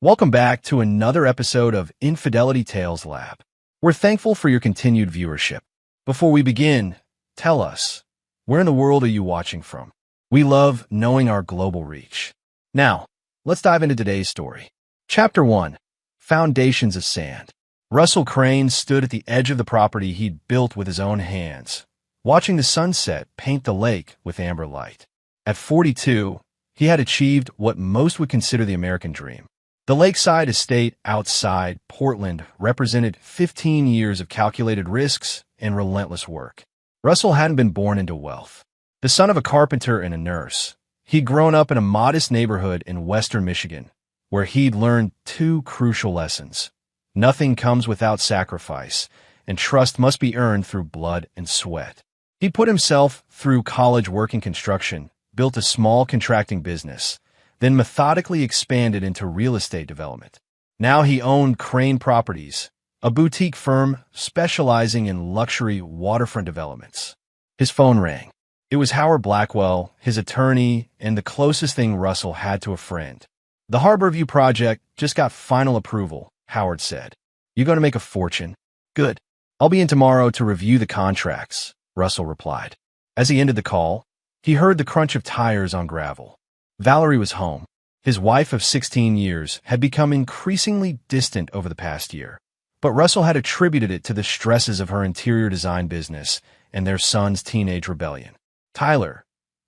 Welcome back to another episode of Infidelity Tales Lab. We're thankful for your continued viewership. Before we begin, tell us, where in the world are you watching from? We love knowing our global reach. Now, let's dive into today's story. Chapter 1. Foundations of Sand. Russell Crane stood at the edge of the property he'd built with his own hands, watching the sunset paint the lake with amber light. At 42, he had achieved what most would consider the American dream. The lakeside estate outside Portland represented 15 years of calculated risks and relentless work. Russell hadn't been born into wealth. The son of a carpenter and a nurse, he'd grown up in a modest neighborhood in western Michigan, where he'd learned two crucial lessons. Nothing comes without sacrifice, and trust must be earned through blood and sweat. He put himself through college working construction, built a small contracting business, then methodically expanded into real estate development. Now he owned Crane Properties, a boutique firm specializing in luxury waterfront developments. His phone rang. It was Howard Blackwell, his attorney, and the closest thing Russell had to a friend. "The Harborview project just got final approval," Howard said. "You're going to make a fortune." "Good. I'll be in tomorrow to review the contracts," Russell replied. As he ended the call, he heard the crunch of tires on gravel. Valerie was home. His wife of 16 years had become increasingly distant over the past year, but Russell had attributed it to the stresses of her interior design business and their son's teenage rebellion. Tyler,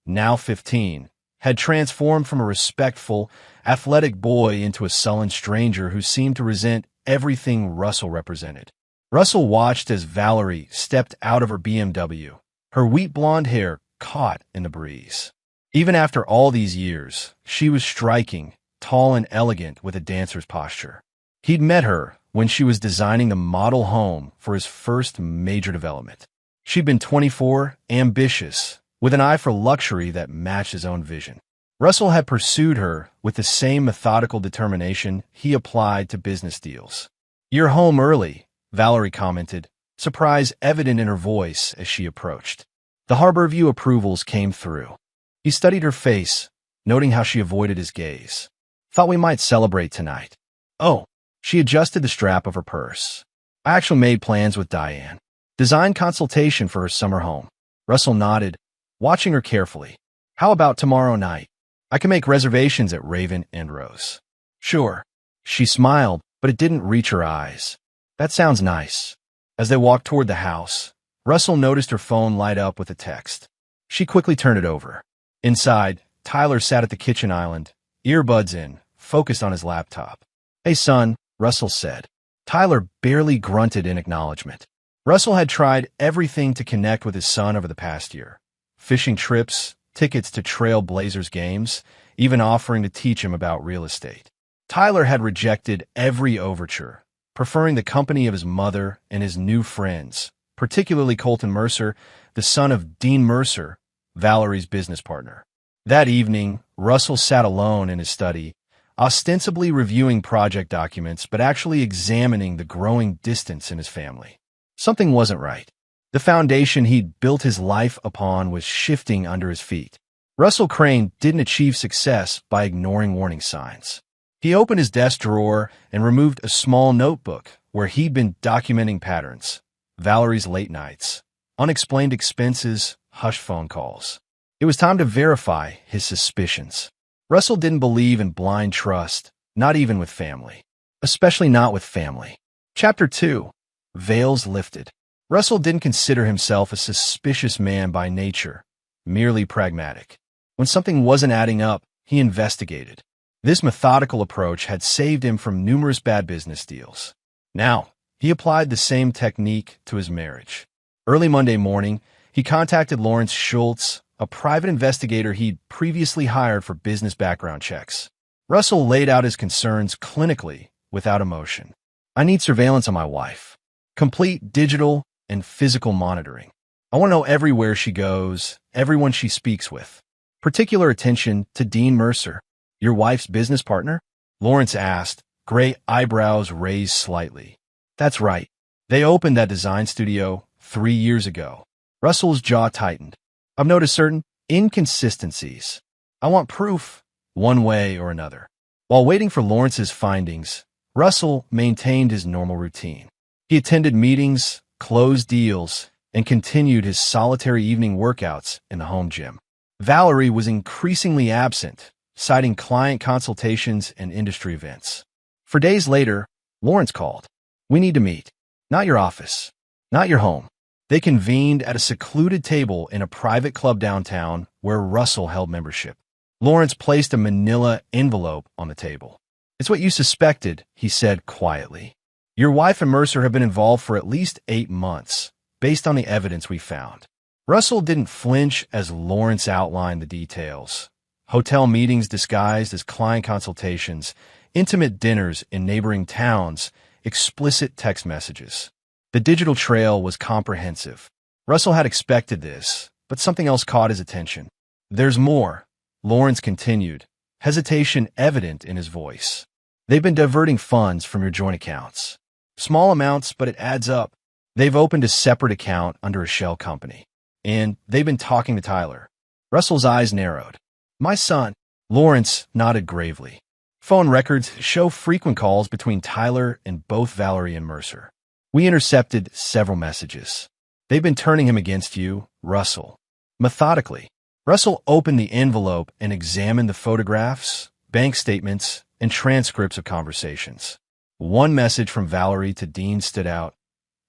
now 15, had transformed from a respectful, athletic boy into a sullen stranger who seemed to resent everything Russell represented. Russell watched as Valerie stepped out of her BMW, her wheat blonde hair caught in the breeze. Even after all these years, she was striking, tall and elegant with a dancer's posture. He'd met her when she was designing the model home for his first major development. She'd been 24, ambitious, with an eye for luxury that matched his own vision. Russell had pursued her with the same methodical determination he applied to business deals. "You're home early," Valerie commented, surprise evident in her voice as she approached. The Harborview approvals came through. He studied her face, noting how she avoided his gaze. "Thought we might celebrate tonight." "Oh." She adjusted the strap of her purse. "I actually made plans with Diane. Design consultation for her summer home." Russell nodded, watching her carefully. "How about tomorrow night? I can make reservations at Raven and Rose." "Sure." She smiled, but it didn't reach her eyes. "That sounds nice." As they walked toward the house, Russell noticed her phone light up with a text. She quickly turned it over. Inside, Tyler sat at the kitchen island, earbuds in, focused on his laptop. "Hey, son," Russell said. Tyler barely grunted in acknowledgement. Russell had tried everything to connect with his son over the past year. Fishing trips, tickets to Trail Blazers games, even offering to teach him about real estate. Tyler had rejected every overture, preferring the company of his mother and his new friends, particularly Colton Mercer, the son of Dean Mercer, Valerie's business partner. That evening, Russell sat alone in his study, ostensibly reviewing project documents but actually examining the growing distance in his family. Something wasn't right. The foundation he'd built his life upon was shifting under his feet. Russell Crane didn't achieve success by ignoring warning signs. He opened his desk drawer and removed a small notebook where he'd been documenting patterns: Valerie's late nights, unexplained expenses, hushed phone calls. It was time to verify his suspicions. Russell didn't believe in blind trust, not even with family. Especially not with family. Chapter 2. Veils Lifted. Russell didn't consider himself a suspicious man by nature, merely pragmatic. When something wasn't adding up, he investigated. This methodical approach had saved him from numerous bad business deals. Now, he applied the same technique to his marriage. Early Monday morning, he contacted Lawrence Schultz, a private investigator he'd previously hired for business background checks. Russell laid out his concerns clinically, without emotion. "I need surveillance on my wife. Complete digital and physical monitoring. I want to know everywhere she goes, everyone she speaks with. Particular attention to Dean Mercer." "Your wife's business partner?" Lawrence asked, gray eyebrows raised slightly. "That's right. They opened that design studio 3 years ago." Russell's jaw tightened. "I've noticed certain inconsistencies. I want proof, one way or another." While waiting for Lawrence's findings, Russell maintained his normal routine. He attended meetings, closed deals, and continued his solitary evening workouts in the home gym. Valerie was increasingly absent, citing client consultations and industry events. For days later, Lawrence called. "We need to meet. Not your office. Not your home." They convened at a secluded table in a private club downtown where Russell held membership. Lawrence placed a manila envelope on the table. "It's what you suspected," he said quietly. "Your wife and Mercer have been involved for at least 8 months, based on the evidence we found." Russell didn't flinch as Lawrence outlined the details. Hotel meetings disguised as client consultations, intimate dinners in neighboring towns, explicit text messages. The digital trail was comprehensive. Russell had expected this, but something else caught his attention. "There's more," Lawrence continued, hesitation evident in his voice. "They've been diverting funds from your joint accounts. Small amounts, but it adds up. They've opened a separate account under a shell company. And they've been talking to Tyler." Russell's eyes narrowed. "My son." Lawrence nodded gravely. "Phone records show frequent calls between Tyler and both Valerie and Mercer. We intercepted several messages. They've been turning him against you, Russell." Methodically, Russell opened the envelope and examined the photographs, bank statements, and transcripts of conversations. One message from Valerie to Dean stood out.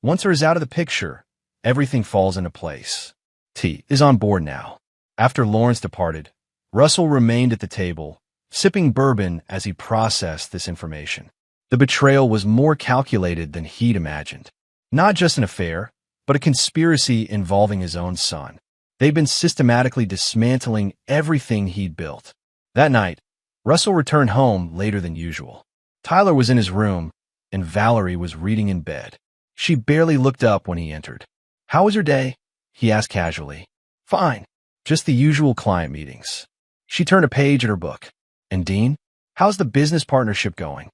"Once her is out of the picture, everything falls into place. T is on board now." After Lawrence departed, Russell remained at the table, sipping bourbon as he processed this information. The betrayal was more calculated than he'd imagined. Not just an affair, but a conspiracy involving his own son. They'd been systematically dismantling everything he'd built. That night, Russell returned home later than usual. Tyler was in his room, and Valerie was reading in bed. She barely looked up when he entered. "How was your day?" he asked casually. "Fine. Just the usual client meetings." She turned a page in her book. "And Dean, how's the business partnership going?"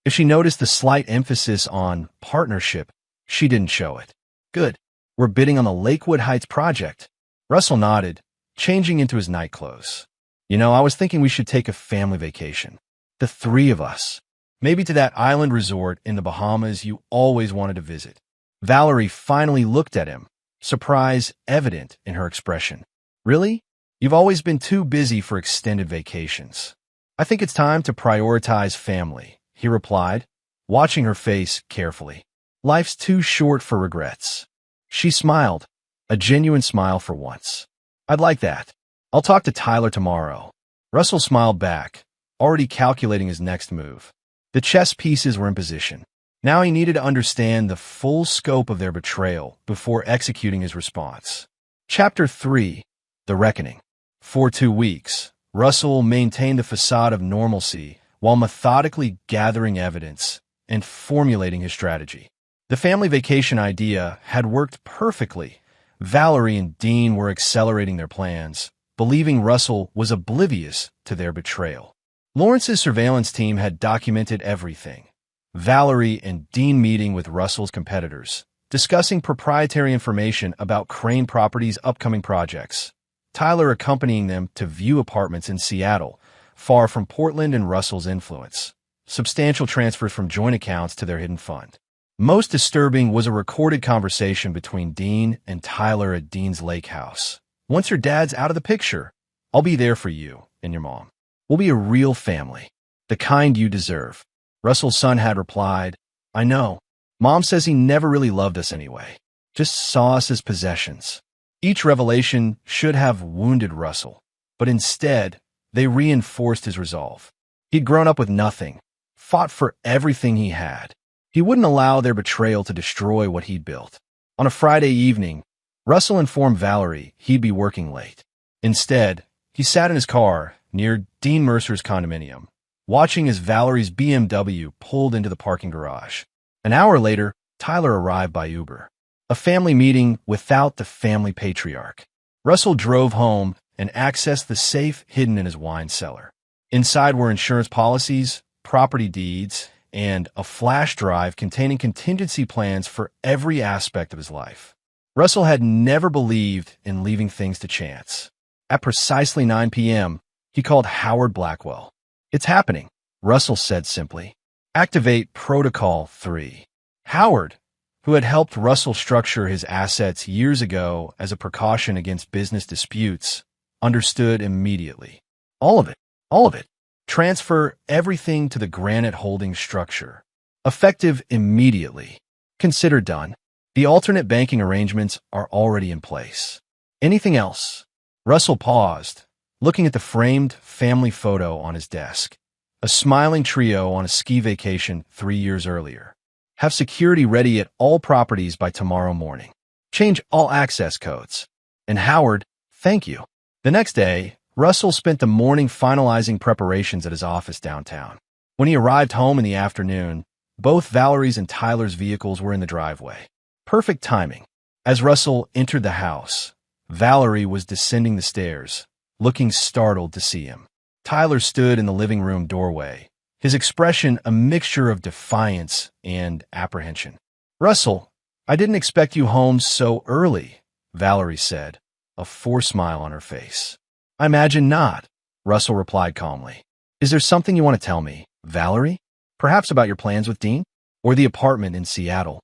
If she noticed the slight emphasis on partnership, she didn't show it. "Good. We're bidding on the Lakewood Heights project." Russell nodded, changing into his night clothes. I was thinking we should take a family vacation. The 3 of us. Maybe to that island resort in the Bahamas you always wanted to visit." Valerie finally looked at him, surprise evident in her expression. "Really? You've always been too busy for extended vacations." "I think it's time to prioritize family," he replied, watching her face carefully. "Life's too short for regrets." She smiled, a genuine smile for once. "I'd like that. I'll talk to Tyler tomorrow." Russell smiled back, already calculating his next move. The chess pieces were in position. Now he needed to understand the full scope of their betrayal before executing his response. Chapter 3: The Reckoning. For 2 weeks, Russell maintained a facade of normalcy while methodically gathering evidence and formulating his strategy. The family vacation idea had worked perfectly. Valerie and Dean were accelerating their plans, believing Russell was oblivious to their betrayal. Lawrence's surveillance team had documented everything. Valerie and Dean meeting with Russell's competitors, discussing proprietary information about Crane Properties' upcoming projects. Tyler accompanying them to view apartments in Seattle, far from Portland and Russell's influence. Substantial transfers from joint accounts to their hidden fund. Most disturbing was a recorded conversation between Dean and Tyler at Dean's lake house. "Once your dad's out of the picture, I'll be there for you and your mom. We'll be a real family, the kind you deserve." Russell's son had replied, "I know. Mom says he never really loved us anyway. Just saw us as possessions." Each revelation should have wounded Russell, but instead, they reinforced his resolve. He'd grown up with nothing, fought for everything he had. He wouldn't allow their betrayal to destroy what he'd built. On a Friday evening, Russell informed Valerie he'd be working late. Instead, he sat in his car near Dean Mercer's condominium, watching as Valerie's BMW pulled into the parking garage. An hour later, Tyler arrived by Uber. A family meeting without the family patriarch. Russell drove home and accessed the safe hidden in his wine cellar. Inside were insurance policies, property deeds, and a flash drive containing contingency plans for every aspect of his life. Russell had never believed in leaving things to chance. At precisely 9 p.m., he called Howard Blackwell. "It's happening. Russell said simply. Activate Protocol 3. Howard, who had helped Russell structure his assets years ago as a precaution against business disputes, understood immediately. All of it. All of it. Transfer everything to the Granite Holdings structure. Effective immediately. Consider done. The alternate banking arrangements are already in place. Anything else? Russell paused, looking at the framed family photo on his desk. A smiling trio on a ski vacation 3 years earlier. Have security ready at all properties by tomorrow morning. Change all access codes. And Howard, thank you. The next day, Russell spent the morning finalizing preparations at his office downtown. When he arrived home in the afternoon, both Valerie's and Tyler's vehicles were in the driveway. Perfect timing. As Russell entered the house, Valerie was descending the stairs, looking startled to see him. Tyler stood in the living room doorway, his expression a mixture of defiance and apprehension. Russell, I didn't expect you home so early, Valerie said, a forced smile on her face. I imagine not, Russell replied calmly. Is there something you want to tell me, Valerie? Perhaps about your plans with Dean? Or the apartment in Seattle?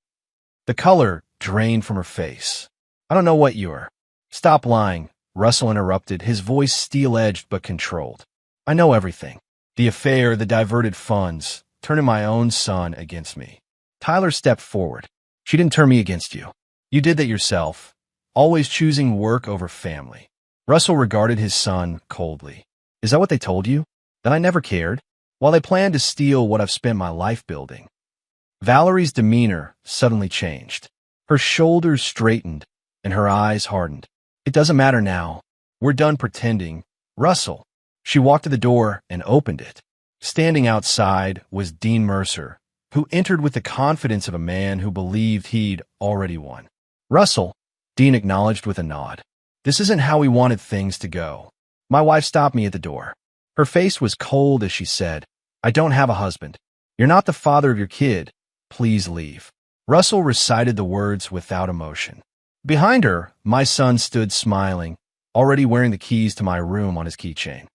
The color drained from her face. I don't know what you're. Stop lying, Russell interrupted, his voice steel-edged but controlled. I know everything. The affair, the diverted funds, turning my own son against me. Tyler stepped forward. She didn't turn me against you. You did that yourself, always choosing work over family. Russell regarded his son coldly. Is that what they told you? That I never cared? While they planned to steal what I've spent my life building. Valerie's demeanor suddenly changed. Her shoulders straightened and her eyes hardened. It doesn't matter now. We're done pretending. Russell. She walked to the door and opened it. Standing outside was Dean Mercer, who entered with the confidence of a man who believed he'd already won. Russell, Dean acknowledged with a nod. This isn't how we wanted things to go. My wife stopped me at the door. Her face was cold as she said, I don't have a husband. You're not the father of your kid. Please leave. Russell recited the words without emotion. Behind her, my son stood smiling, already wearing the keys to my room on his keychain.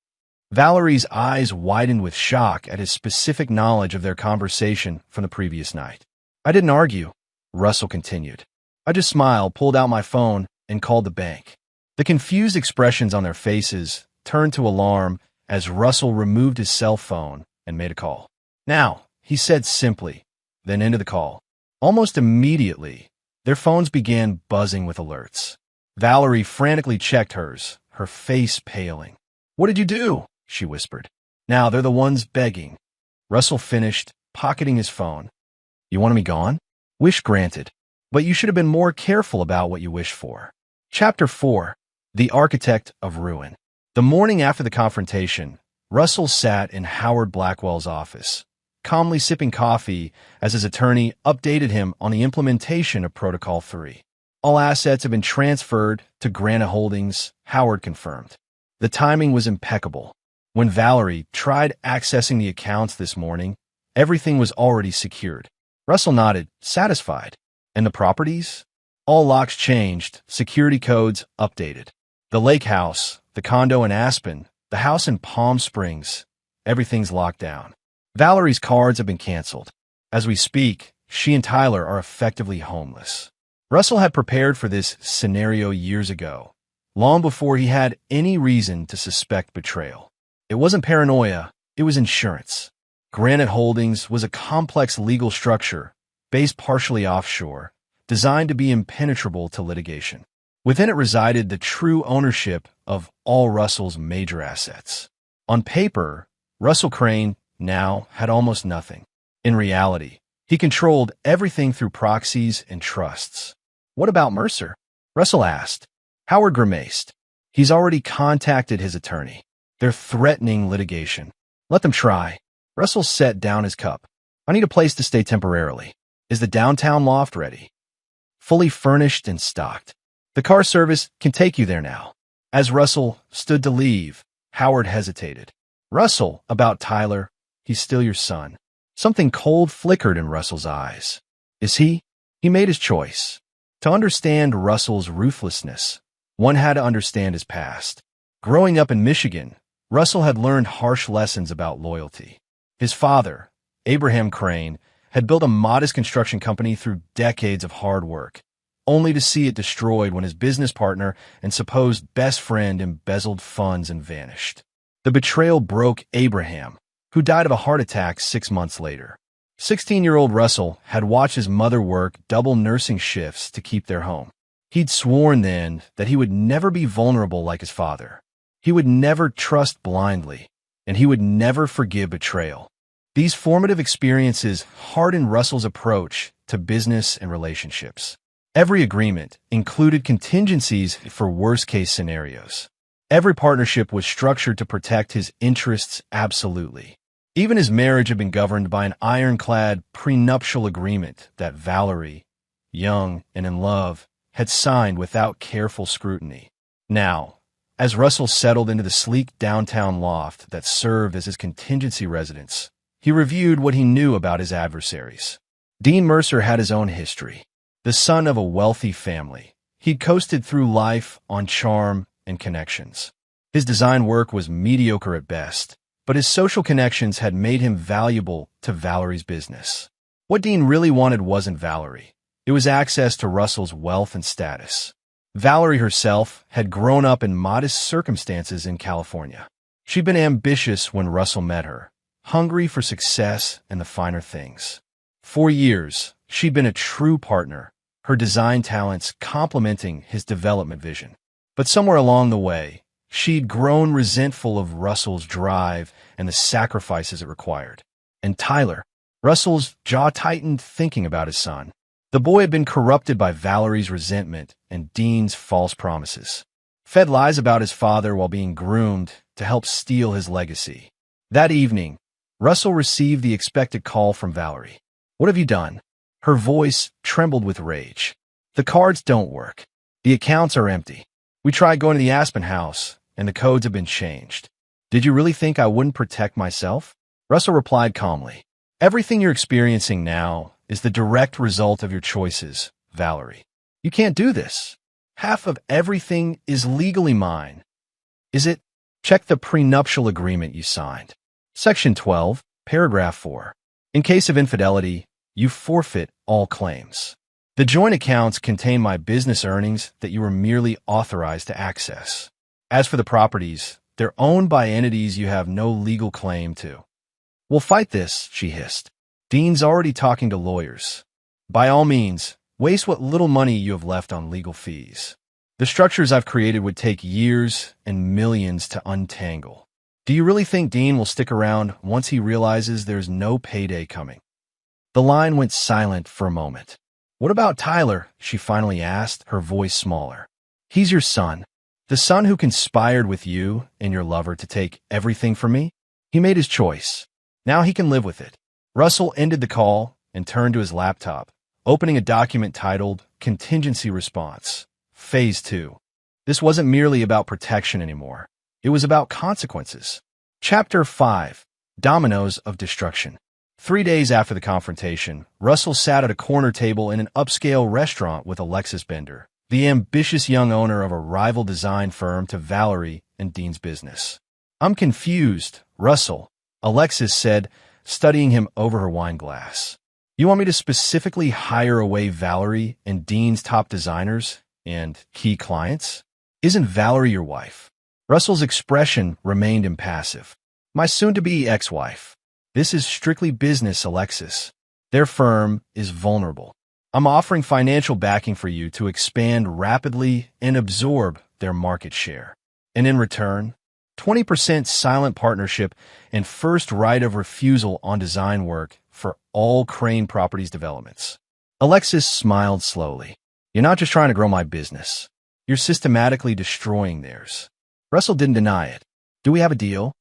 Valerie's eyes widened with shock at his specific knowledge of their conversation from the previous night. I didn't argue, Russell continued. I just smiled, pulled out my phone, and called the bank. The confused expressions on their faces turned to alarm as Russell removed his cell phone and made a call. Now, he said simply, then ended the call. Almost immediately, their phones began buzzing with alerts. Valerie frantically checked hers, her face paling. What did you do? She whispered. Now they're the ones begging. Russell finished, pocketing his phone. You wanted me gone? Wish granted. But you should have been more careful about what you wished for. Chapter 4. The Architect of Ruin. The morning after the confrontation, Russell sat in Howard Blackwell's office, calmly sipping coffee as his attorney updated him on the implementation of Protocol 3. All assets have been transferred to Granite Holdings, Howard confirmed. The timing was impeccable. When Valerie tried accessing the accounts this morning, everything was already secured. Russell nodded, satisfied. And the properties? All locks changed, security codes updated. The lake house, the condo in Aspen, the house in Palm Springs, everything's locked down. Valerie's cards have been canceled. As we speak, she and Tyler are effectively homeless. Russell had prepared for this scenario years ago, long before he had any reason to suspect betrayal. It wasn't paranoia, it was insurance. Granite Holdings was a complex legal structure, based partially offshore, designed to be impenetrable to litigation. Within it resided the true ownership of all Russell's major assets. On paper, Russell Crane now had almost nothing. In reality, he controlled everything through proxies and trusts. What about Mercer? Russell asked. Howard grimaced. He's already contacted his attorney. They're threatening litigation. Let them try. Russell set down his cup. I need a place to stay temporarily. Is the downtown loft ready? Fully furnished and stocked. The car service can take you there now. As Russell stood to leave, Howard hesitated. Russell, about Tyler, he's still your son. Something cold flickered in Russell's eyes. Is he? He made his choice. To understand Russell's ruthlessness, one had to understand his past. Growing up in Michigan, Russell had learned harsh lessons about loyalty. His father, Abraham Crane, had built a modest construction company through decades of hard work, only to see it destroyed when his business partner and supposed best friend embezzled funds and vanished. The betrayal broke Abraham, who died of a heart attack 6 months later. 16-year-old Russell had watched his mother work double nursing shifts to keep their home. He'd sworn then that he would never be vulnerable like his father. He would never trust blindly, and he would never forgive betrayal. These formative experiences hardened Russell's approach to business and relationships. Every agreement included contingencies for worst-case scenarios. Every partnership was structured to protect his interests absolutely. Even his marriage had been governed by an ironclad prenuptial agreement that Valerie, young and in love, had signed without careful scrutiny. Now, as Russell settled into the sleek downtown loft that served as his contingency residence, he reviewed what he knew about his adversaries. Dean Mercer had his own history. The son of a wealthy family, he'd coasted through life on charm and connections. His design work was mediocre at best, but his social connections had made him valuable to Valerie's business. What Dean really wanted wasn't Valerie. It was access to Russell's wealth and status. Valerie herself had grown up in modest circumstances in California. She'd been ambitious when Russell met her, hungry for success and the finer things. For years, she'd been a true partner, her design talents complementing his development vision. But somewhere along the way, she'd grown resentful of Russell's drive and the sacrifices it required. And Tyler, Russell's jaw tightened thinking about his son. The boy had been corrupted by Valerie's resentment and Dean's false promises. Fed lies about his father while being groomed to help steal his legacy. That evening, Russell received the expected call from Valerie. "What have you done?" Her voice trembled with rage. "The cards don't work. The accounts are empty. We tried going to the Aspen house, and the codes have been changed. Did you really think I wouldn't protect myself?" Russell replied calmly. "Everything you're experiencing now is the direct result of your choices, Valerie. You can't do this. Half of everything is legally mine." "Is it?" "Check the prenuptial agreement you signed. Section 12, paragraph 4. In case of infidelity, you forfeit all claims. The joint accounts contain my business earnings that you were merely authorized to access. As for the properties, they're owned by entities you have no legal claim to." "We'll fight this," she hissed. "Dean's already talking to lawyers. By all means, waste what little money you have left on legal fees. The structures I've created would take years and millions to untangle. Do you really think Dean will stick around once he realizes there's no payday coming?" The line went silent for a moment. "What about Tyler?" she finally asked, her voice smaller. "He's your son. The son who conspired with you and your lover to take everything from me? He made his choice. Now he can live with it." Russell ended the call and turned to his laptop, opening a document titled Contingency Response, Phase 2. This wasn't merely about protection anymore. It was about consequences. Chapter 5, Dominoes of Destruction. 3 days after the confrontation, Russell sat at a corner table in an upscale restaurant with Alexis Bender, the ambitious young owner of a rival design firm to Valerie and Dean's business. "I'm confused, Russell," Alexis said, studying him over her wine glass. "You want me to specifically hire away Valerie and Dean's top designers and key clients? Isn't Valerie your wife?" Russell's expression remained impassive. "My soon-to-be ex-wife. This is strictly business, Alexis. Their firm is vulnerable. I'm offering financial backing for you to expand rapidly and absorb their market share. And in return, 20% silent partnership and first right of refusal on design work for all Crane Properties developments." Alexis smiled slowly. "You're not just trying to grow my business. You're systematically destroying theirs." Russell didn't deny it. "Do we have a deal?"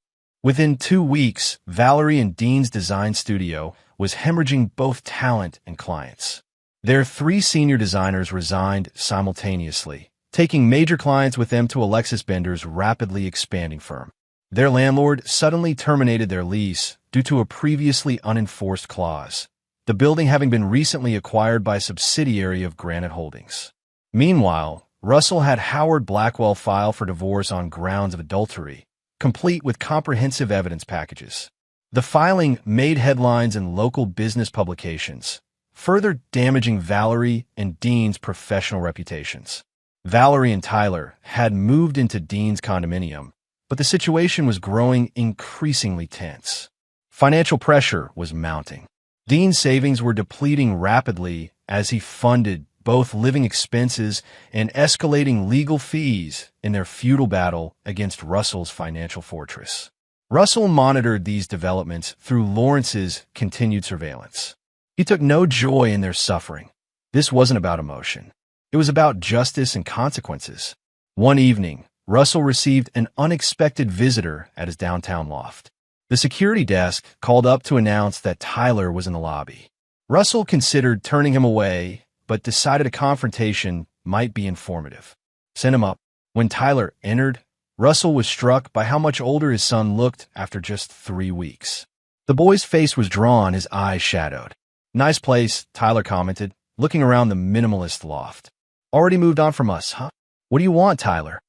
Within 2 weeks, Valerie and Dean's design studio was hemorrhaging both talent and clients. Their 3 senior designers resigned simultaneously, taking major clients with them to Alexis Bender's rapidly expanding firm. Their landlord suddenly terminated their lease due to a previously unenforced clause, the building having been recently acquired by a subsidiary of Granite Holdings. Meanwhile, Russell had Howard Blackwell file for divorce on grounds of adultery, complete with comprehensive evidence packages. The filing made headlines in local business publications, further damaging Valerie and Dean's professional reputations. Valerie and Tyler had moved into Dean's condominium, but the situation was growing increasingly tense. Financial pressure was mounting. Dean's savings were depleting rapidly as he funded both living expenses and escalating legal fees in their futile battle against Russell's financial fortress. Russell monitored these developments through Lawrence's continued surveillance. He took no joy in their suffering. This wasn't about emotion. It was about justice and consequences. One evening, Russell received an unexpected visitor at his downtown loft. The security desk called up to announce that Tyler was in the lobby. Russell considered turning him away, but decided a confrontation might be informative. Send him up. When Tyler entered, Russell was struck by how much older his son looked after just 3 weeks. The boy's face was drawn, his eyes shadowed. "Nice place," Tyler commented, looking around the minimalist loft. "Already moved on from us, huh? What do you want, Tyler?"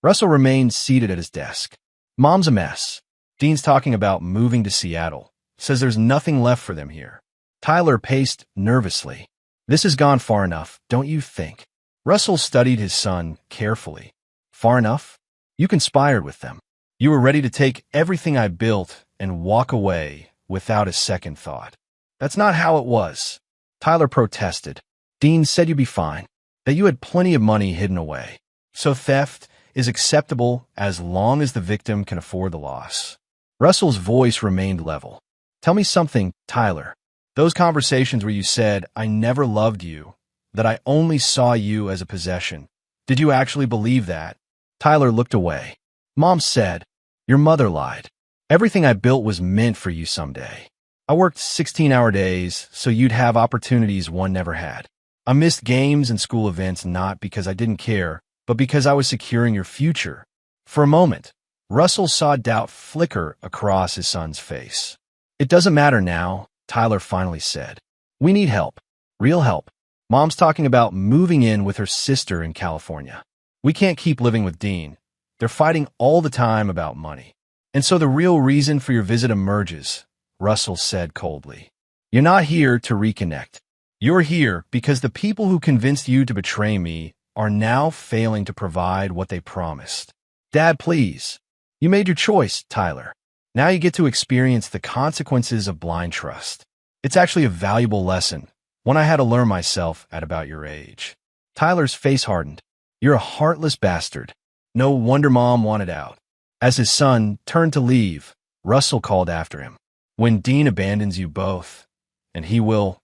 Russell remained seated at his desk. "Mom's a mess. Dean's talking about moving to Seattle. Says there's nothing left for them here." Tyler paced nervously. "This has gone far enough, don't you think?" Russell studied his son carefully. "Far enough? You conspired with them. You were ready to take everything I built and walk away without a second thought." "That's not how it was," Tyler protested. "Dean said you'd be fine, that you had plenty of money hidden away. So theft is acceptable as long as the victim can afford the loss." Russell's voice remained level. "Tell me something, Tyler. Those conversations where you said, 'I never loved you,' that I only saw you as a possession. Did you actually believe that?" Tyler looked away. "Mom said, 'Your mother lied. Everything I built was meant for you someday. I worked 16-hour days so you'd have opportunities one never had. I missed games and school events not because I didn't care, but because I was securing your future." For a moment, Russell saw doubt flicker across his son's face. "It doesn't matter now," Tyler finally said. "We need help. Real help. Mom's talking about moving in with her sister in California. We can't keep living with Dean. They're fighting all the time about money. And so the real reason for your visit emerges," Russell said coldly. "You're not here to reconnect. You're here because the people who convinced you to betray me are now failing to provide what they promised. Dad, please. You made your choice, Tyler. Now you get to experience the consequences of blind trust. It's actually a valuable lesson, one I had to learn myself at about your age." Tyler's face hardened. "You're a heartless bastard. No wonder Mom wanted out." As his son turned to leave, Russell called after him. "When Dean abandons you both, and he will,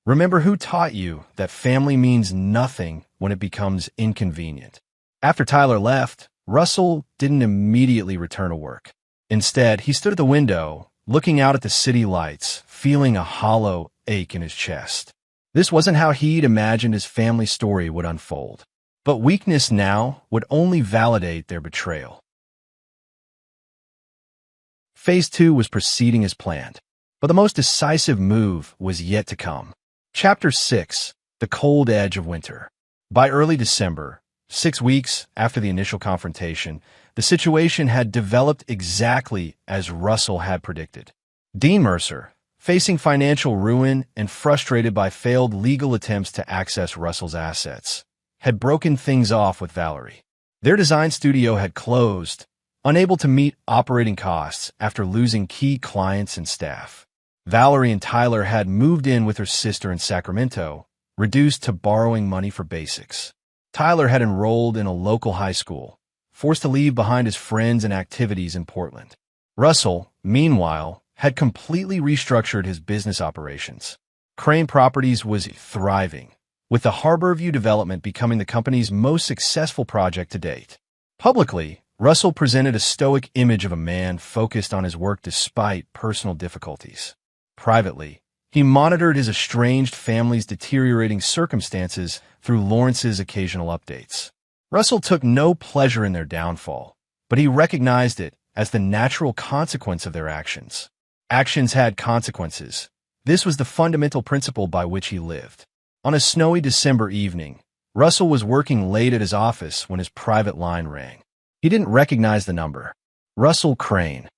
remember who taught you that family means nothing when it becomes inconvenient." After Tyler left, Russell didn't immediately return to work. Instead, he stood at the window, looking out at the city lights, feeling a hollow ache in his chest. This wasn't how he'd imagined his family story would unfold. But weakness now would only validate their betrayal. Phase 2 was proceeding as planned, but the most decisive move was yet to come. Chapter 6: The Cold Edge of Winter. By early December, 6 weeks after the initial confrontation, the situation had developed exactly as Russell had predicted. Dean Mercer, facing financial ruin and frustrated by failed legal attempts to access Russell's assets, had broken things off with Valerie. Their design studio had closed, unable to meet operating costs after losing key clients and staff. Valerie and Tyler had moved in with her sister in Sacramento, reduced to borrowing money for basics. Tyler had enrolled in a local high school, forced to leave behind his friends and activities in Portland. Russell, meanwhile, had completely restructured his business operations. Crane Properties was thriving, with the Harborview development becoming the company's most successful project to date. Publicly, Russell presented a stoic image of a man focused on his work despite personal difficulties. Privately, he monitored his estranged family's deteriorating circumstances through Lawrence's occasional updates. Russell took no pleasure in their downfall, but he recognized it as the natural consequence of their actions. Actions had consequences. This was the fundamental principle by which he lived. On a snowy December evening, Russell was working late at his office when his private line rang. He didn't recognize the number. "Russell Crane."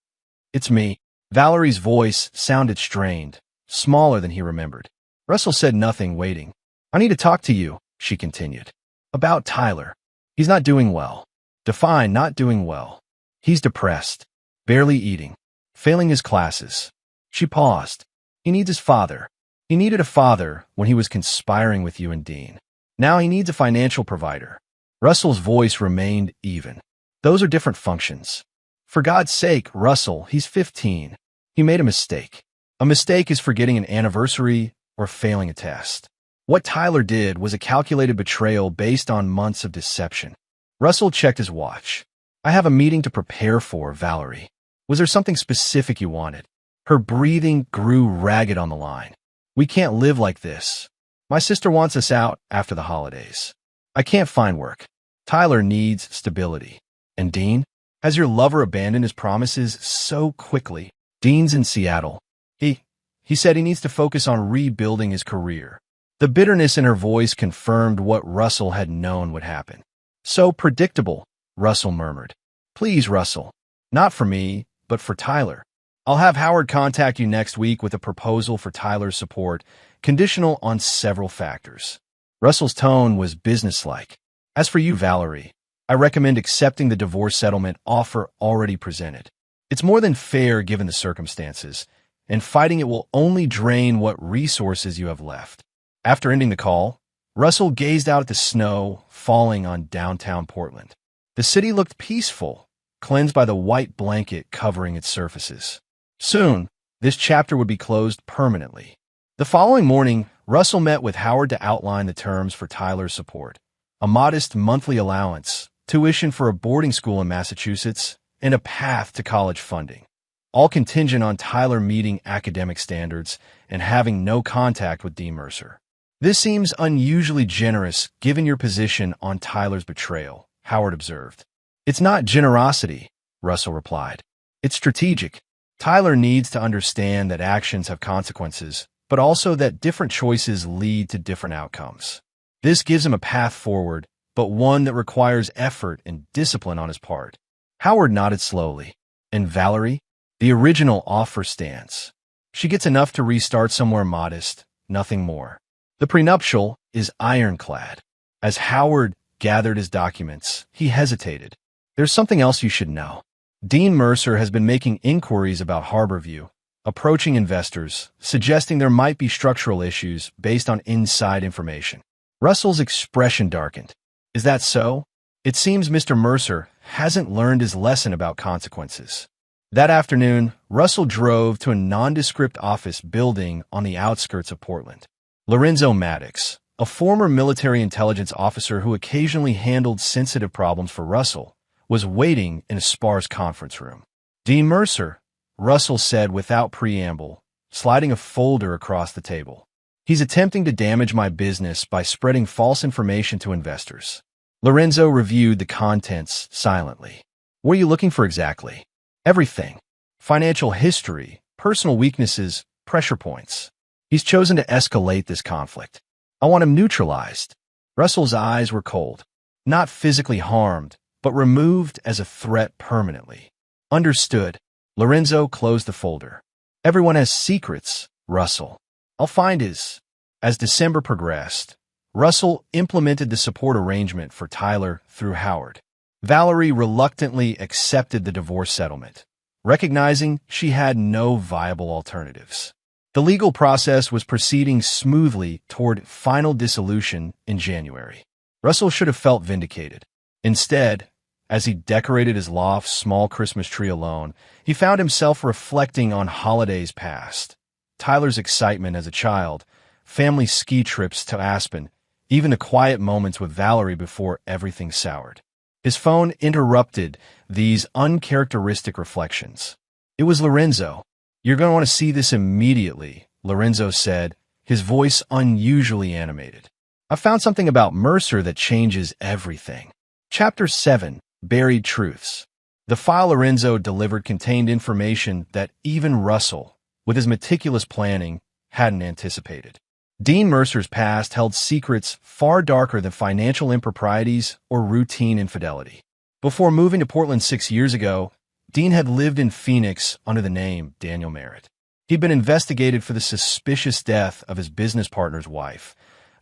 "It's me." Valerie's voice sounded strained, smaller than he remembered. Russell said nothing, waiting. "I need to talk to you," she continued. "About Tyler. He's not doing well." Define not doing well. He's depressed, barely eating, failing his classes. She paused. He needs his father. He needed a father when he was conspiring with you and Dean. Now he needs a financial provider. Russell's voice remained even. Those are different functions. For God's sake, Russell, he's 15. He made a mistake. A mistake is forgetting an anniversary or failing a test. What Tyler did was a calculated betrayal based on months of deception. Russell checked his watch. "I have a meeting to prepare for, Valerie. Was there something specific you wanted?" Her breathing grew ragged on the line. "We can't live like this. My sister wants us out after the holidays. I can't find work. Tyler needs stability. And Dean? Has your lover abandoned his promises so quickly?" "Dean's in Seattle. He said he needs to focus on rebuilding his career." The bitterness in her voice confirmed what Russell had known would happen. "So predictable," Russell murmured. "Please, Russell. Not for me, but for Tyler. I'll have Howard contact you next week with a proposal for Tyler's support, conditional on several factors." Russell's tone was businesslike. "As for you, Valerie, I recommend accepting the divorce settlement offer already presented. It's more than fair given the circumstances, and fighting it will only drain what resources you have left." After ending the call, Russell gazed out at the snow falling on downtown Portland. The city looked peaceful, cleansed by the white blanket covering its surfaces. Soon, this chapter would be closed permanently. The following morning, Russell met with Howard to outline the terms for Tyler's support: a modest monthly allowance, tuition for a boarding school in Massachusetts, and a path to college funding, all contingent on Tyler meeting academic standards and having no contact with Dean Mercer. "This seems unusually generous given your position on Tyler's betrayal," Howard observed. "It's not generosity," Russell replied. "It's strategic. Tyler needs to understand that actions have consequences, but also that different choices lead to different outcomes. This gives him a path forward, but one that requires effort and discipline on his part." Howard nodded slowly. "And Valerie? The original offer stands. She gets enough to restart somewhere modest, nothing more. The prenuptial is ironclad." As Howard gathered his documents, he hesitated. "There's something else you should know. Dean Mercer has been making inquiries about Harborview, approaching investors, suggesting there might be structural issues based on inside information." Russell's expression darkened. "Is that so? It seems Mr. Mercer hasn't learned his lesson about consequences." That afternoon, Russell drove to a nondescript office building on the outskirts of Portland. Lorenzo Maddox, a former military intelligence officer who occasionally handled sensitive problems for Russell, was waiting in a sparse conference room. "Dean Mercer," Russell said without preamble, sliding a folder across the table. "He's attempting to damage my business by spreading false information to investors." Lorenzo reviewed the contents silently. "What are you looking for exactly?" "Everything. Financial history, personal weaknesses, pressure points. He's chosen to escalate this conflict. I want him neutralized." Russell's eyes were cold. "Not physically harmed, but removed as a threat permanently." "Understood." Lorenzo closed the folder. "Everyone has secrets, Russell. I'll find his." As December progressed, Russell implemented the support arrangement for Tyler through Howard. Valerie reluctantly accepted the divorce settlement, recognizing she had no viable alternatives. The legal process was proceeding smoothly toward final dissolution in January. Russell should have felt vindicated. Instead, as he decorated his loft's small Christmas tree alone, he found himself reflecting on holidays past. Tyler's excitement as a child, family ski trips to Aspen, even the quiet moments with Valerie before everything soured. His phone interrupted these uncharacteristic reflections. It was Lorenzo. "You're going to want to see this immediately," Lorenzo said, his voice unusually animated. "I found something about Mercer that changes everything." Chapter 7, Buried Truths. The file Lorenzo delivered contained information that even Russell, with his meticulous planning, hadn't anticipated. Dean Mercer's past held secrets far darker than financial improprieties or routine infidelity. Before moving to Portland 6 years ago, Dean had lived in Phoenix under the name Daniel Merritt. He'd been investigated for the suspicious death of his business partner's wife,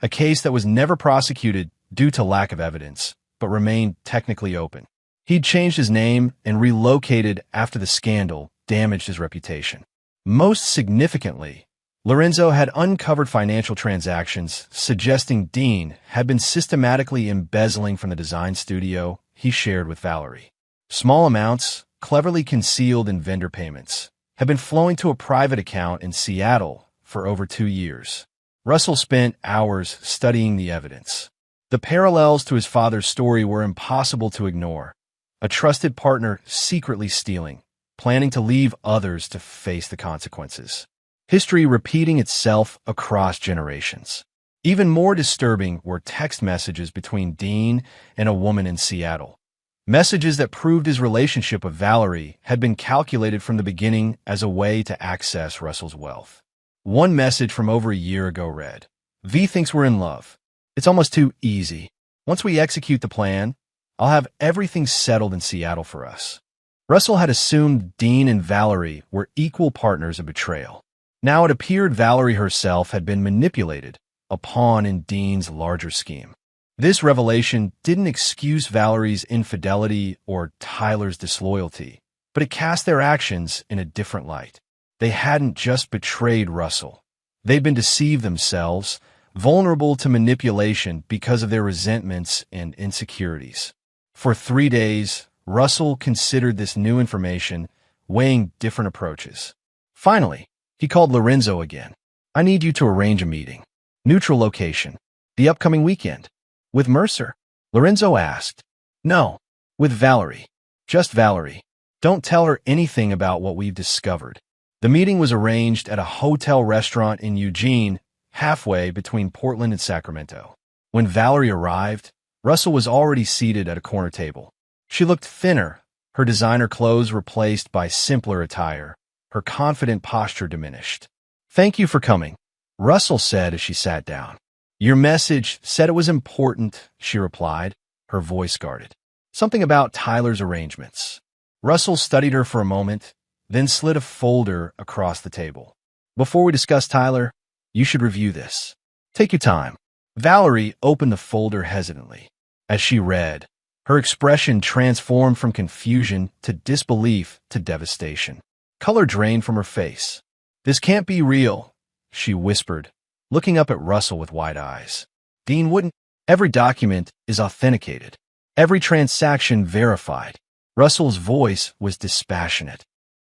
a case that was never prosecuted due to lack of evidence, but remained technically open. He'd changed his name and relocated after the scandal damaged his reputation. Most significantly, Lorenzo had uncovered financial transactions suggesting Dean had been systematically embezzling from the design studio he shared with Valerie. Small amounts, cleverly concealed in vendor payments, had been flowing to a private account in Seattle for over 2 years. Russell spent hours studying the evidence. The parallels to his father's story were impossible to ignore. A trusted partner secretly stealing, planning to leave others to face the consequences. History repeating itself across generations. Even more disturbing were text messages between Dean and a woman in Seattle. Messages that proved his relationship with Valerie had been calculated from the beginning as a way to access Russell's wealth. One message from over a year ago read, "V thinks we're in love. It's almost too easy. Once we execute the plan, I'll have everything settled in Seattle for us." Russell had assumed Dean and Valerie were equal partners of betrayal. Now it appeared Valerie herself had been manipulated, a pawn in Dean's larger scheme. This revelation didn't excuse Valerie's infidelity or Tyler's disloyalty, but it cast their actions in a different light. They hadn't just betrayed Russell. They'd been deceived themselves, vulnerable to manipulation because of their resentments and insecurities. For 3 days, Russell considered this new information, weighing different approaches. Finally, he called Lorenzo again. "I need you to arrange a meeting. Neutral location. The upcoming weekend." "With Mercer?" Lorenzo asked. "No, with Valerie. Just Valerie. Don't tell her anything about what we've discovered." The meeting was arranged at a hotel restaurant in Eugene, halfway between Portland and Sacramento. When Valerie arrived, Russell was already seated at a corner table. She looked thinner, her designer clothes replaced by simpler attire, her confident posture diminished. "Thank you for coming," Russell said as she sat down. "Your message said it was important," she replied, her voice guarded. "Something about Tyler's arrangements." Russell studied her for a moment, then slid a folder across the table. "Before we discuss Tyler, you should review this. Take your time." Valerie opened the folder hesitantly. As she read, her expression transformed from confusion to disbelief to devastation. Color drained from her face. "This can't be real," she whispered, looking up at Russell with wide eyes. "Dean wouldn't. Every document is authenticated. Every transaction verified." Russell's voice was dispassionate.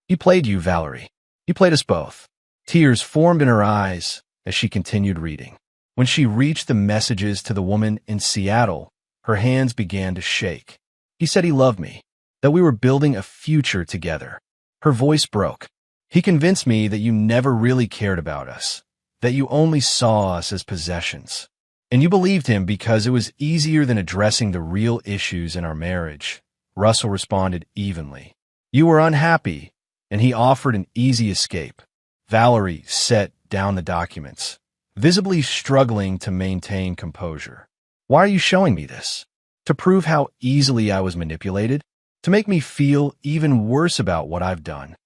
"He played you, Valerie. He played us both." Tears formed in her eyes as she continued reading. When she reached the messages to the woman in Seattle, her hands began to shake. "He said he loved me, that we were building a future together." Her voice broke. "He convinced me that you never really cared about us, that you only saw us as possessions. And you believed him because it was easier than addressing the real issues in our marriage." Russell responded evenly. "You were unhappy, and he offered an easy escape." Valerie set down the documents, visibly struggling to maintain composure. "Why are you showing me this? To prove how easily I was manipulated? To make me feel even worse about what I've done?"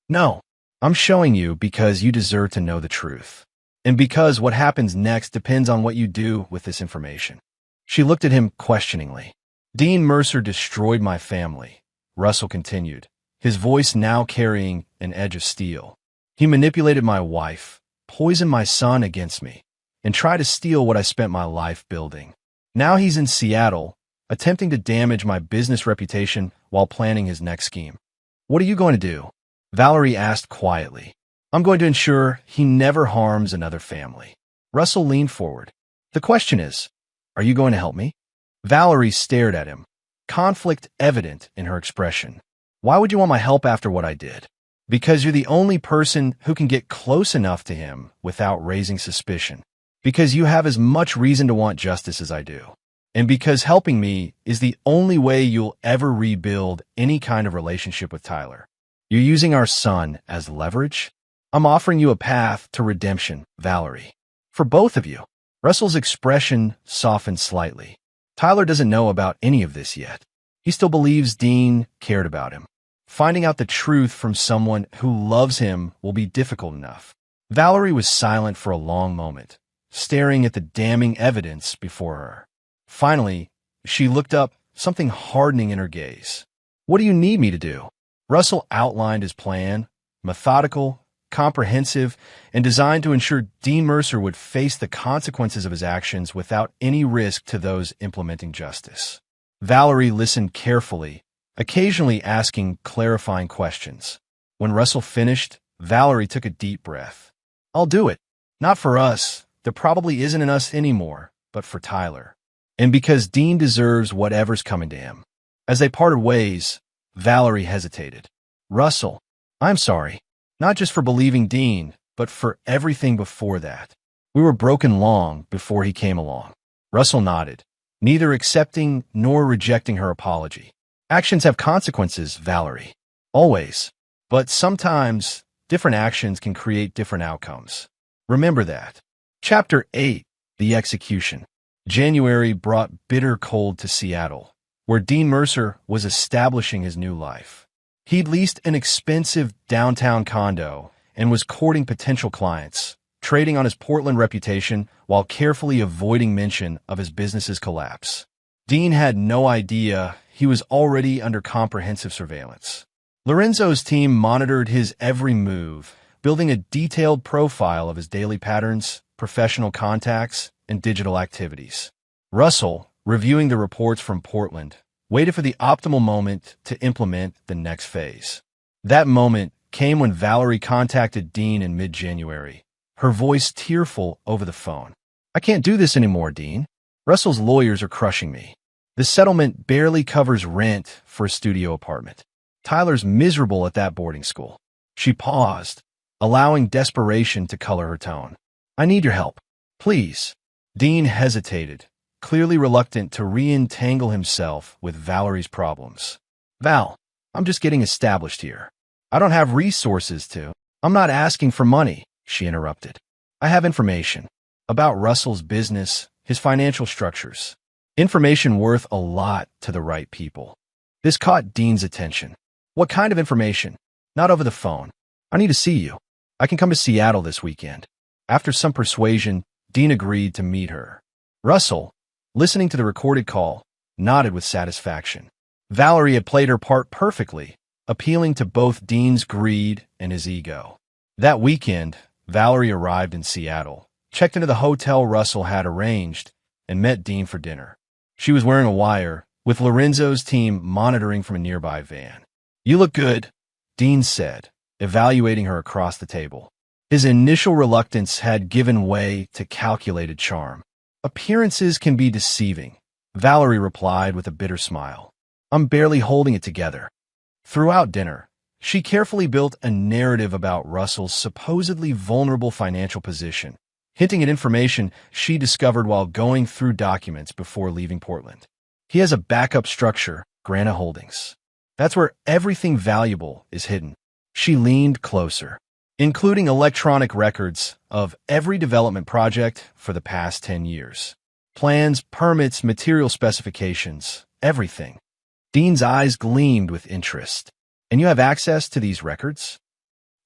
"No, I'm showing you because you deserve to know the truth. And because what happens next depends on what you do with this information." She looked at him questioningly. "Dean Mercer destroyed my family," Russell continued, his voice now carrying an edge of steel. "He manipulated my wife, poisoned my son against me, and tried to steal what I spent my life building. Now he's in Seattle, attempting to damage my business reputation while planning his next scheme." "What are you going to do?" Valerie asked quietly. "I'm going to ensure he never harms another family." Russell leaned forward. "The question is, are you going to help me?" Valerie stared at him, conflict evident in her expression. "Why would you want my help after what I did?" "Because you're the only person who can get close enough to him without raising suspicion. Because you have as much reason to want justice as I do. And because helping me is the only way you'll ever rebuild any kind of relationship with Tyler. You're using our son as leverage? I'm offering you a path to redemption, Valerie. For both of you." Russell's expression softened slightly. Tyler doesn't know about any of this yet. He still believes Dean cared about him. Finding out the truth from someone who loves him will be difficult enough. Valerie was silent for a long moment, staring at the damning evidence before her. Finally, she looked up, something hardening in her gaze. "What do you need me to do?" Russell outlined his plan, methodical, comprehensive, and designed to ensure Dean Mercer would face the consequences of his actions without any risk to those implementing justice. Valerie listened carefully, occasionally asking clarifying questions. When Russell finished, Valerie took a deep breath. "I'll do it. Not for us. There probably isn't an us anymore, but for Tyler. And because Dean deserves whatever's coming to him." As they parted ways, Valerie hesitated. "Russell, I'm sorry. Not just for believing Dean, but for everything before that. We were broken long before he came along." Russell nodded, neither accepting nor rejecting her apology. "Actions have consequences, Valerie. Always. But sometimes, different actions can create different outcomes. Remember that." Chapter 8. The Execution. January brought bitter cold to Seattle, where Dean Mercer was establishing his new life. He'd leased an expensive downtown condo and was courting potential clients, trading on his Portland reputation while carefully avoiding mention of his business's collapse. Dean had no idea he was already under comprehensive surveillance. Lorenzo's team monitored his every move, building a detailed profile of his daily patterns, professional contacts, and digital activities. Russell, reviewing the reports from Portland, waited for the optimal moment to implement the next phase. That moment came when Valerie contacted Dean in mid-January, her voice tearful over the phone. "I can't do this anymore, Dean. Russell's lawyers are crushing me. The settlement barely covers rent for a studio apartment. Tyler's miserable at that boarding school." She paused, allowing desperation to color her tone. "I need your help. Please." Dean hesitated, clearly reluctant to re-entangle himself with Valerie's problems. "Val, I'm just getting established here. I don't have resources to—" "I'm not asking for money," she interrupted. "I have information about Russell's business, his financial structures. Information worth a lot to the right people." This caught Dean's attention. "What kind of information?" "Not over the phone. I need to see you. I can come to Seattle this weekend." After some persuasion, Dean agreed to meet her. Russell, listening to the recorded call, nodded with satisfaction. Valerie had played her part perfectly, appealing to both Dean's greed and his ego. That weekend, Valerie arrived in Seattle, checked into the hotel Russell had arranged, and met Dean for dinner. She was wearing a wire, with Lorenzo's team monitoring from a nearby van. "You look good," Dean said, evaluating her across the table. His initial reluctance had given way to calculated charm. "Appearances can be deceiving," Valerie replied with a bitter smile. "I'm barely holding it together." Throughout dinner, she carefully built a narrative about Russell's supposedly vulnerable financial position, hinting at information she discovered while going through documents before leaving Portland. "He has a backup structure, Grana Holdings. That's where everything valuable is hidden." She leaned closer, including electronic records of every development project for the past 10 years. Plans, permits, material specifications, everything. Dean's eyes gleamed with interest. "And you have access to these records?"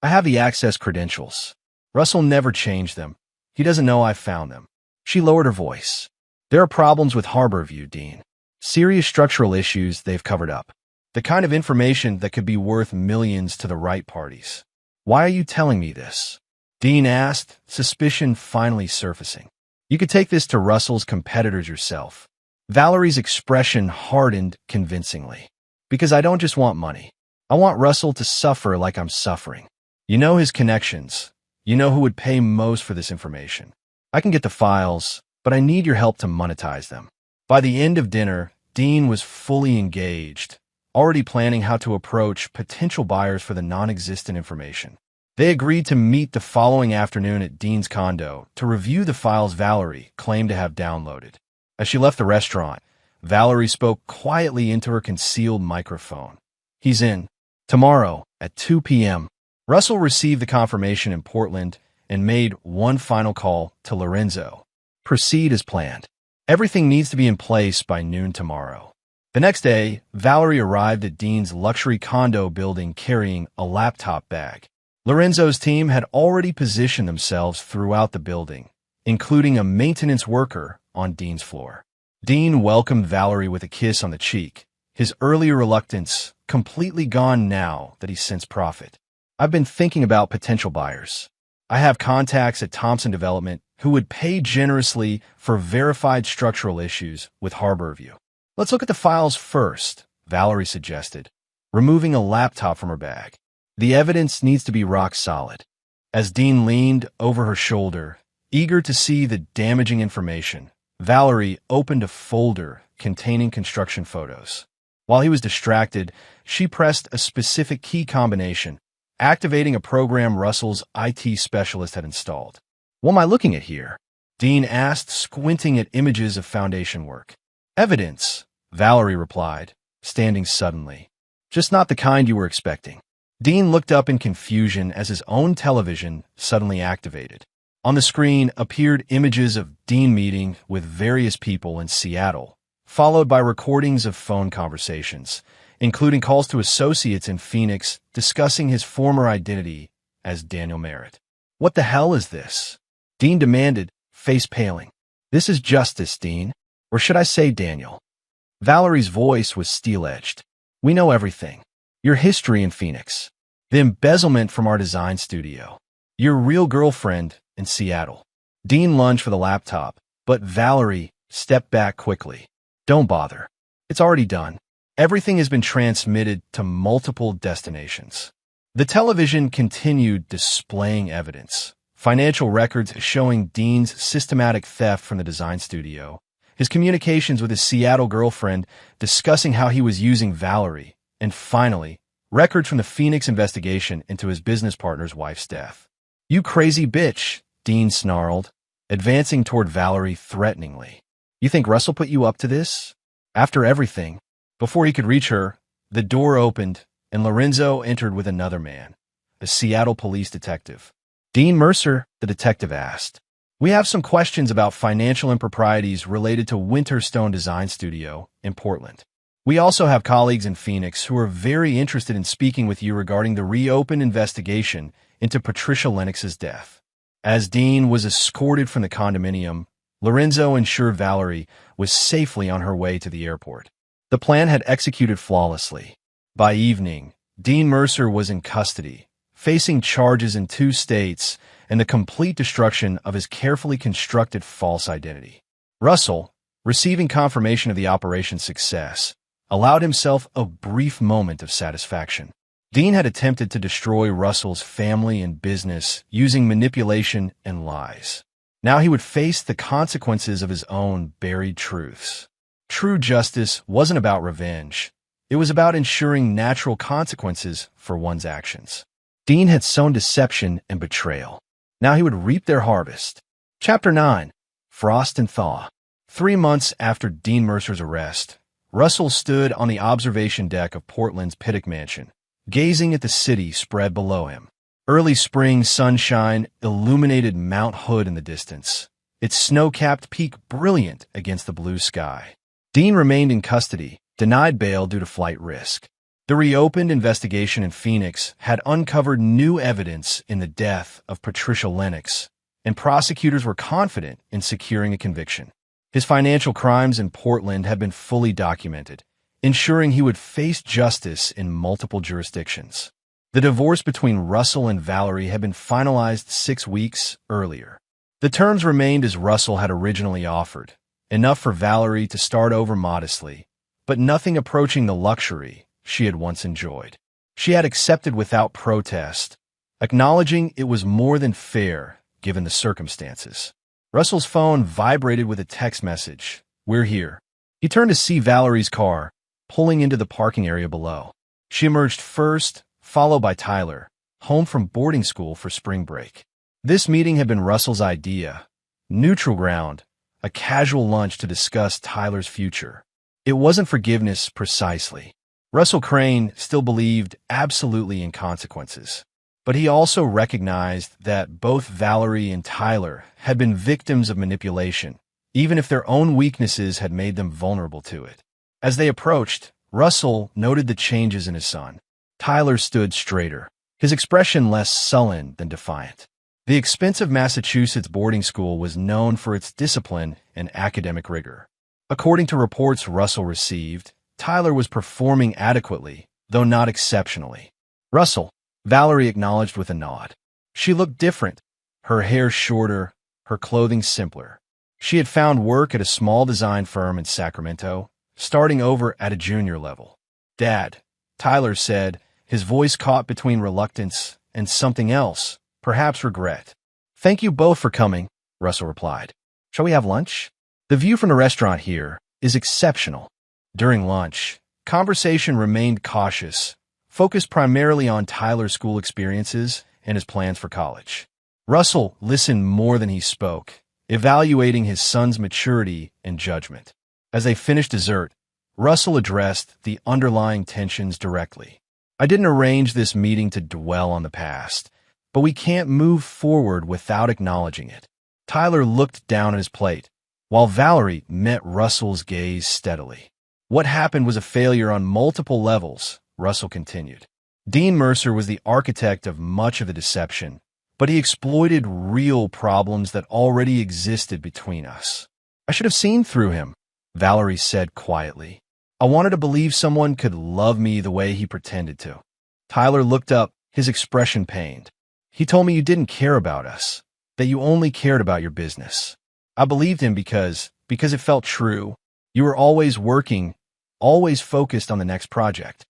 "I have the access credentials. Russell never changed them. He doesn't know I found them." She lowered her voice. "There are problems with Harborview, Dean. Serious structural issues they've covered up. The kind of information that could be worth millions to the right parties." "Why are you telling me this?" Dean asked, suspicion finally surfacing. "You could take this to Russell's competitors yourself." Valerie's expression hardened convincingly. "Because I don't just want money. I want Russell to suffer like I'm suffering. You know his connections. You know who would pay most for this information. I can get the files, but I need your help to monetize them." By the end of dinner, Dean was fully engaged, already planning how to approach potential buyers for the non-existent information. They agreed to meet the following afternoon at Dean's condo to review the files Valerie claimed to have downloaded. As she left the restaurant, Valerie spoke quietly into her concealed microphone. "He's in. Tomorrow at 2 p.m. Russell received the confirmation in Portland and made one final call to Lorenzo. "Proceed as planned. Everything needs to be in place by noon tomorrow." The next day, Valerie arrived at Dean's luxury condo building carrying a laptop bag. Lorenzo's team had already positioned themselves throughout the building, including a maintenance worker on Dean's floor. Dean welcomed Valerie with a kiss on the cheek, his earlier reluctance completely gone now that he sensed profit. "I've been thinking about potential buyers. I have contacts at Thompson Development who would pay generously for verified structural issues with Harborview." "Let's look at the files first," Valerie suggested, removing a laptop from her bag. "The evidence needs to be rock solid." As Dean leaned over her shoulder, eager to see the damaging information, Valerie opened a folder containing construction photos. While he was distracted, she pressed a specific key combination, activating a program Russell's IT specialist had installed. "What am I looking at here?" Dean asked, squinting at images of foundation work. "Evidence," Valerie replied, standing suddenly. "Just not the kind you were expecting." Dean looked up in confusion as his own television suddenly activated. On the screen appeared images of Dean meeting with various people in Seattle, followed by recordings of phone conversations, including calls to associates in Phoenix discussing his former identity as Daniel Merritt. "What the hell is this?" Dean demanded, face paling. "This is justice, Dean. Or should I say Daniel?" Valerie's voice was steel-edged. "We know everything. Your history in Phoenix. The embezzlement from our design studio. Your real girlfriend in Seattle." Dean lunged for the laptop, but Valerie stepped back quickly. "Don't bother. It's already done. Everything has been transmitted to multiple destinations." The television continued displaying evidence. Financial records showing Dean's systematic theft from the design studio, his communications with his Seattle girlfriend discussing how he was using Valerie, and finally, records from the Phoenix investigation into his business partner's wife's death. "You crazy bitch," Dean snarled, advancing toward Valerie threateningly. "You think Russell put you up to this? After everything?" Before he could reach her, the door opened and Lorenzo entered with another man, a Seattle police detective. "Dean Mercer," the detective asked. "We have some questions about financial improprieties related to Winterstone Design Studio in Portland. We also have colleagues in Phoenix who are very interested in speaking with you regarding the reopened investigation into Patricia Lennox's death." As Dean was escorted from the condominium, Lorenzo ensured Valerie was safely on her way to the airport. The plan had executed flawlessly. By evening, Dean Mercer was in custody, facing charges in 2 states and the complete destruction of his carefully constructed false identity. Russell, receiving confirmation of the operation's success, allowed himself a brief moment of satisfaction. Dean had attempted to destroy Russell's family and business using manipulation and lies. Now he would face the consequences of his own buried truths. True justice wasn't about revenge. It was about ensuring natural consequences for one's actions. Dean had sown deception and betrayal. Now he would reap their harvest. Chapter 9. Frost and Thaw. 3 months after Dean Mercer's arrest, Russell stood on the observation deck of Portland's Pittock Mansion, gazing at the city spread below him. Early spring sunshine illuminated Mount Hood in the distance, its snow-capped peak brilliant against the blue sky. Dean remained in custody, denied bail due to flight risk. The reopened investigation in Phoenix had uncovered new evidence in the death of Patricia Lennox, and prosecutors were confident in securing a conviction. His financial crimes in Portland had been fully documented, ensuring he would face justice in multiple jurisdictions. The divorce between Russell and Valerie had been finalized 6 weeks earlier. The terms remained as Russell had originally offered, enough for Valerie to start over modestly, but nothing approaching the luxury she had once enjoyed. She had accepted without protest, acknowledging it was more than fair given the circumstances. Russell's phone vibrated with a text message. "We're here." He turned to see Valerie's car, pulling into the parking area below. She emerged first, followed by Tyler, home from boarding school for spring break. This meeting had been Russell's idea. Neutral ground, a casual lunch to discuss Tyler's future. It wasn't forgiveness precisely. Russell Crane still believed absolutely in consequences. But he also recognized that both Valerie and Tyler had been victims of manipulation, even if their own weaknesses had made them vulnerable to it. As they approached, Russell noted the changes in his son. Tyler stood straighter, his expression less sullen than defiant. The expensive Massachusetts boarding school was known for its discipline and academic rigor. According to reports Russell received, Tyler was performing adequately, though not exceptionally. Russell, Valerie acknowledged with a nod. She looked different, her hair shorter, her clothing simpler. She had found work at a small design firm in Sacramento, starting over at a junior level. "Dad," Tyler said, his voice caught between reluctance and something else, perhaps regret. "Thank you both for coming," Russell replied. "Shall we have lunch? The view from the restaurant here is exceptional." During lunch, conversation remained cautious, focused primarily on Tyler's school experiences and his plans for college. Russell listened more than he spoke, evaluating his son's maturity and judgment. As they finished dessert, Russell addressed the underlying tensions directly. "I didn't arrange this meeting to dwell on the past, but we can't move forward without acknowledging it." Tyler looked down at his plate, while Valerie met Russell's gaze steadily. "What happened was a failure on multiple levels," Russell continued. "Dean Mercer was the architect of much of the deception, but he exploited real problems that already existed between us. I should have seen through him," Valerie said quietly. "I wanted to believe someone could love me the way he pretended to." Tyler looked up, his expression pained. "He told me you didn't care about us, that you only cared about your business. I believed him because it felt true. You were always working, always focused on the next project."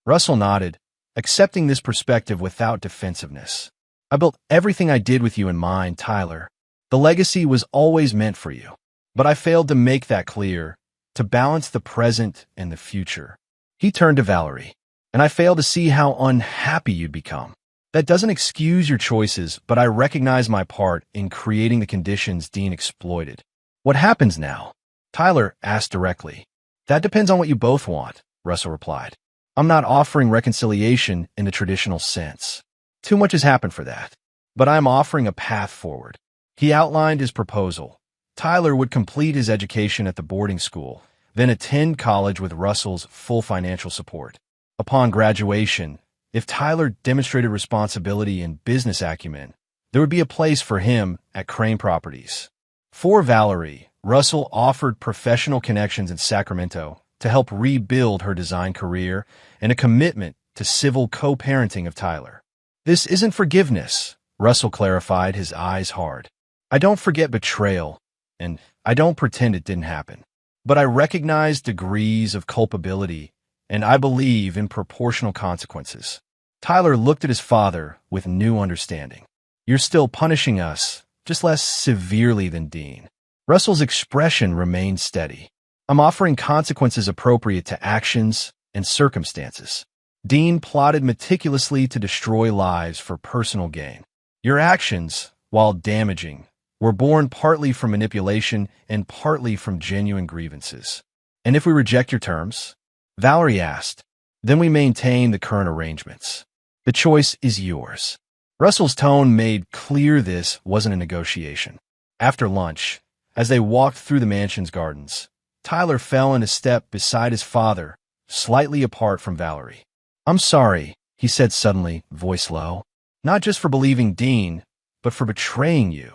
Russell nodded, accepting this perspective without defensiveness. "I built everything I did with you in mind, Tyler. The legacy was always meant for you. But I failed to make that clear, to balance the present and the future." He turned to Valerie. "And I failed to see how unhappy you'd become. That doesn't excuse your choices, but I recognize my part in creating the conditions Dean exploited." "What happens now?" Tyler asked directly. "That depends on what you both want," Russell replied. "I'm not offering reconciliation in the traditional sense. Too much has happened for that. But I'm offering a path forward." He outlined his proposal. Tyler would complete his education at the boarding school, then attend college with Russell's full financial support. Upon graduation, if Tyler demonstrated responsibility and business acumen, there would be a place for him at Crane Properties. For Valerie, Russell offered professional connections in Sacramento to help rebuild her design career and a commitment to civil co-parenting of Tyler. "This isn't forgiveness," Russell clarified, his eyes hard. "I don't forget betrayal, and I don't pretend it didn't happen. But I recognize degrees of culpability, and I believe in proportional consequences." Tyler looked at his father with new understanding. "You're still punishing us, just less severely than Dean." Russell's expression remained steady. "I'm offering consequences appropriate to actions and circumstances. Dean plotted meticulously to destroy lives for personal gain. Your actions, while damaging, were born partly from manipulation and partly from genuine grievances." "And if we reject your terms?" Valerie asked. "Then we maintain the current arrangements. The choice is yours." Russell's tone made clear this wasn't a negotiation. After lunch, as they walked through the mansion's gardens, Tyler fell into step beside his father, slightly apart from Valerie. "I'm sorry," he said suddenly, voice low. "Not just for believing Dean, but for betraying you.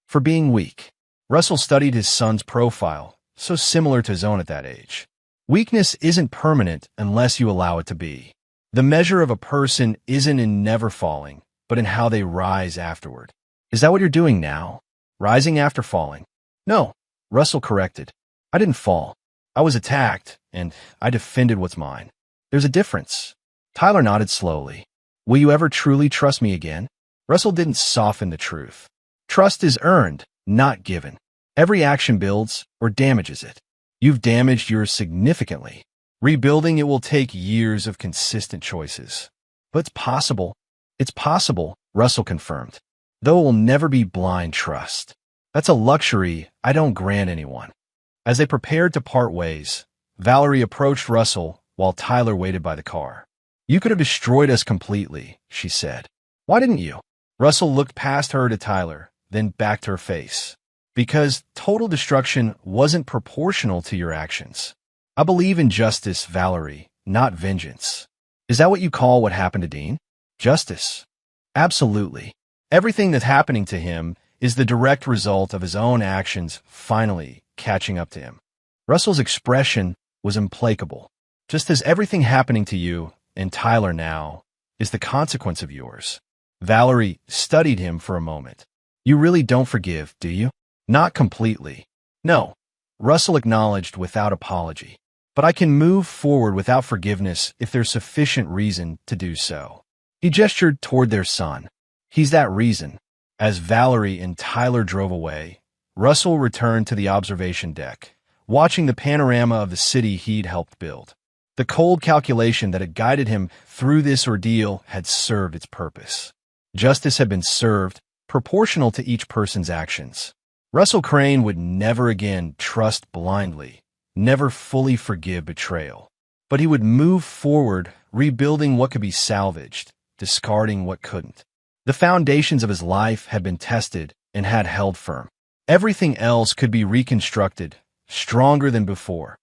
For being weak." Russell studied his son's profile, so similar to his own at that age. Weakness isn't permanent unless you allow it to be. The measure of a person isn't in never falling, but in how they rise afterward. "Is that what you're doing now? Rising after falling?" "No," Russell corrected. "I didn't fall. I was attacked, and I defended what's mine. There's a difference." Tyler nodded slowly. "Will you ever truly trust me again?" Russell didn't soften the truth. Trust is earned, not given. Every action builds or damages it. You've damaged yours significantly. Rebuilding it will take years of consistent choices. "But it's possible." "It's possible," Russell confirmed, "though it will never be blind trust. That's a luxury I don't grant anyone." As they prepared to part ways, Valerie approached Russell while Tyler waited by the car. "You could have destroyed us completely," she said. "Why didn't you?" Russell looked past her to Tyler, then back to her face. "Because total destruction wasn't proportional to your actions. I believe in justice, Valerie, not vengeance. Is that what you call what happened to Dean? Justice. Absolutely. Everything that's happening to him is the direct result of his own actions finally catching up to him. Russell's expression was implacable. Just as everything happening to you and Tyler now is the consequence of yours. Valerie studied him for a moment. You really don't forgive, do you? Not completely. No. Russell acknowledged without apology. But I can move forward without forgiveness if there's sufficient reason to do so. He gestured toward their son. He's that reason. As Valerie and Tyler drove away, Russell returned to the observation deck, watching the panorama of the city he'd helped build. The cold calculation that had guided him through this ordeal had served its purpose. Justice had been served, proportional to each person's actions. Russell Crane would never again trust blindly, never fully forgive betrayal. But he would move forward, rebuilding what could be salvaged, discarding what couldn't. The foundations of his life had been tested and had held firm. Everything else could be reconstructed, stronger than before.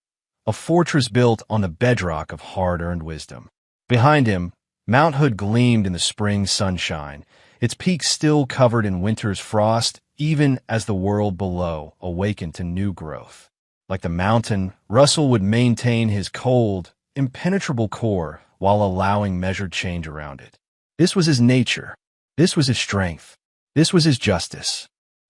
A fortress built on the bedrock of hard-earned wisdom. Behind him, Mount Hood gleamed in the spring sunshine, its peaks still covered in winter's frost, even as the world below awakened to new growth. Like the mountain, Russell would maintain his cold, impenetrable core while allowing measured change around it. This was his nature. This was his strength. This was his justice.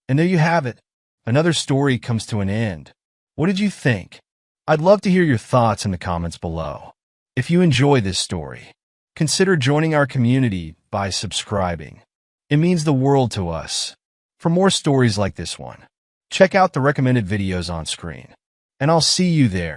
And there you have it. Another story comes to an end. What did you think? I'd love to hear your thoughts in the comments below. If you enjoy this story, consider joining our community by subscribing. It means the world to us. For more stories like this one, check out the recommended videos on screen. And I'll see you there.